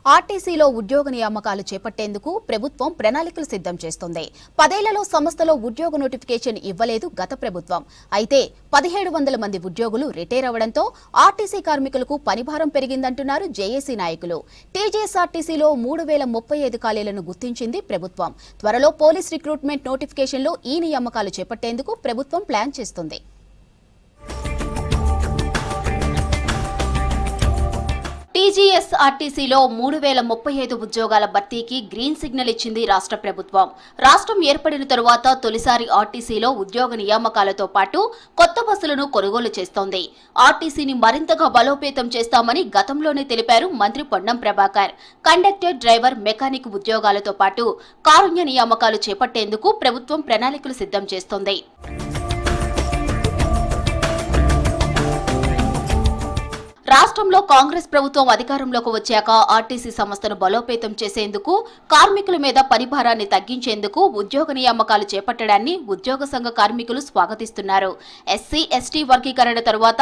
ఆర్టీసీలో ఉద్యోగ నియామకాలు చేపట్టేందుకు ప్రభుత్వం ప్రణాళికలు సిద్ధం చేస్తోంది. 10 ఏళ్లలో సంస్థలో ఉద్యోగ నోటిఫికేషన్ ఇవ్వలేదు గత ప్రభుత్వం. అయితే 1700 మంది ఉద్యోగులు రిటైర్ అవడంతో ఆర్టీసీ కార్మికులకు పనిభారం పెరిగిందంటున్నారు జేఏసీ నాయకులు. టీజీఎస్ఆర్టీసీలో 3035 ఖాళీలను గుర్తించింది ప్రభుత్వం. త్వరలో పోలీస్ రిక్రూట్మెంట్ నోటిఫికేషన్లో ఈ నియామకాలు చేపట్టేందుకు ప్రభుత్వం ప్లాన్ చేస్తుంది. టీజీఎస్ఆర్టీసీలో 3035 ఉద్యోగాల భర్తీకి గ్రీన్ సిగ్నల్ ఇచ్చింది రాష్ట్ర ప్రభుత్వం. రాష్ట్రం ఏర్పడిన తరువాత తొలిసారి ఆర్టీసీలో ఉద్యోగ నియామకాలతో పాటు కొత్త బస్సులను కొనుగోలు చేస్తోంది. ఆర్టీసీని మరింతగా బలోపేతం చేస్తామని గతంలోనే తెలిపారు మంత్రి Ponnam Prabhakar. Conductor, driver, mechanic ఉద్యోగాలతో పాటు కారుణ్య నియామకాలు చేపట్టేందుకు ప్రభుత్వం ప్రణాళికలు సిద్ధం చేస్తోంది. రాష్ట్రంలో కాంగ్రెస్ ప్రభుత్వం అధికారంలోకి వచ్చాక ఆర్టీసీ సంస్థను బలోపేతం చేసేందుకు, కార్మికుల మీద పనిభారాన్ని తగ్గించేందుకు ఉద్యోగ నియామకాలు చేపట్టడాన్ని ఉద్యోగ సంఘ కార్మికులు స్వాగతిస్తున్నారు. ఎస్సీ, ఎస్టీ వర్గీకరణ తరువాత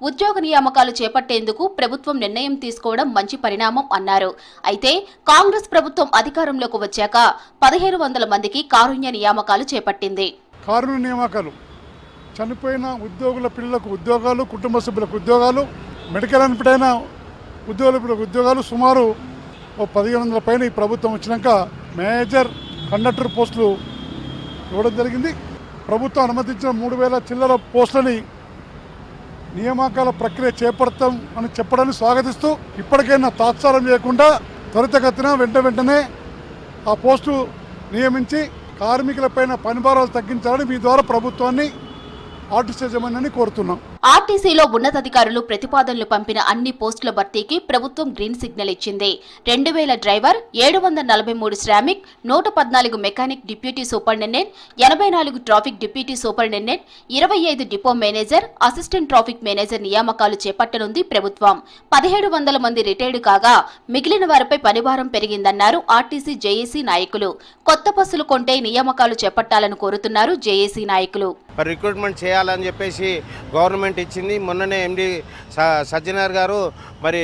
ఉద్యోగ నియామకాలు చేపట్టేందుకు ప్రభుత్వం నిర్ణయం తీసుకోవడం మంచి పరిణామం అన్నారు. అయితే కాంగ్రెస్ ప్రభుత్వం అధికారంలోకి వచ్చాక 1500 మందికి కారుణ్య నియామకాలు చేపట్టింది. కారుణ్య నియామకాలు చనిపోయిన ఉద్యోగుల పిల్లలకు ఉద్యోగాలు, కుటుంబ సభ్యులకు ఉద్యోగాలు, మెడికల్ అన్ఫిట్ ఉద్యోగాలు సుమారు 1500 పైన ఈ ప్రభుత్వం వచ్చినాక మేజర్ కండక్టర్ పోస్టులు ఇవ్వడం జరిగింది. ప్రభుత్వం అనుమతించిన 3000 చిల్లర పోస్టులని నియామకాల ప్రక్రియ చేపడతాం అని చెప్పడాన్ని స్వాగతిస్తూ ఇప్పటికైనా తాత్సారం చేయకుండా త్వరితగతిన వెంటనే ఆ పోస్టు నియమించి కార్మికులపైన పనిభారాలు తగ్గించాలని మీ ద్వారా ప్రభుత్వాన్ని ఆర్టీసీ యజమాన్యాన్ని కోరుతున్నాం. ఆర్టీసీలో ఉన్నతాధికారులు ప్రతిపాదనలు పంపిన అన్ని పోస్టుల భర్తీకి ప్రభుత్వం గ్రీన్ సిగ్నల్ ఇచ్చింది. 2000 driver, 743 Shramik, 114 mechanic deputy superintendent, 84 traffic deputy superintendent, 25 depot manager, assistant traffic manager నియామకాలు చేపట్టనుంది ప్రభుత్వం. 1700 మంది రిటైర్డ్ కాగా మిగిలిన వారిపై పనిభారం పెరిగిందన్నారు ఆర్టీసీ జేఏసీ నాయకులు. కొత్త బస్సులు కొంటే నియామకాలు చేపట్టాలని కోరుతున్నారు జేఏసీ నాయకులు. రిక్రూట్మెంట్ చేయాలని చెప్పేసి గవర్నమెంట్ ఇచ్చింది. మొన్ననే ఎండి సజ్జనార్ గారు మరి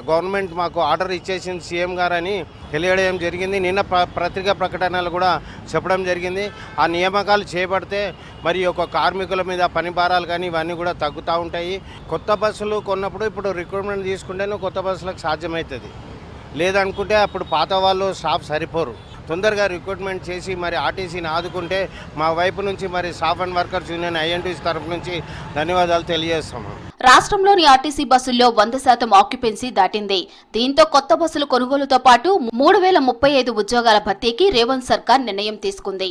గవర్నమెంట్ మాకు ఆర్డర్ ఇచ్చేసింది సీఎం గారు అని తెలియడం జరిగింది. నిన్న పత్రికా ప్రకటనలు కూడా చెప్పడం జరిగింది. ఆ నియామకాలు చేపడితే మరి ఒక కార్మికుల మీద పని భారాలు కానీ ఇవన్నీ కూడా తగ్గుతూ ఉంటాయి. కొత్త బస్సులు కొన్నప్పుడు ఇప్పుడు రిక్రూట్మెంట్ తీసుకుంటేనే కొత్త బస్సులకు సాధ్యమవుతుంది. లేదనుకుంటే అప్పుడు పాత వాళ్ళు స్టాఫ్ సరిపోరు. తొందరగా రిక్రూట్మెంట్ చేసి మరి ఆర్టీసీని ఆదుకుంటే మా వైపు నుంచి మరి staff and workers union INTUC తరఫు నుంచి ధన్యవాదాలు తెలియజేస్తాము. రాష్ట్రంలోని ఆర్టీసీ బస్సుల్లో 100% ఆక్యుపెన్సీ దాటింది. దీంతో కొత్త బస్సులు కొనుగోలుతో పాటు 3035 ఉద్యోగాల భర్తీకి రేవంత్ సర్కార్ నిర్ణయం తీసుకుంది.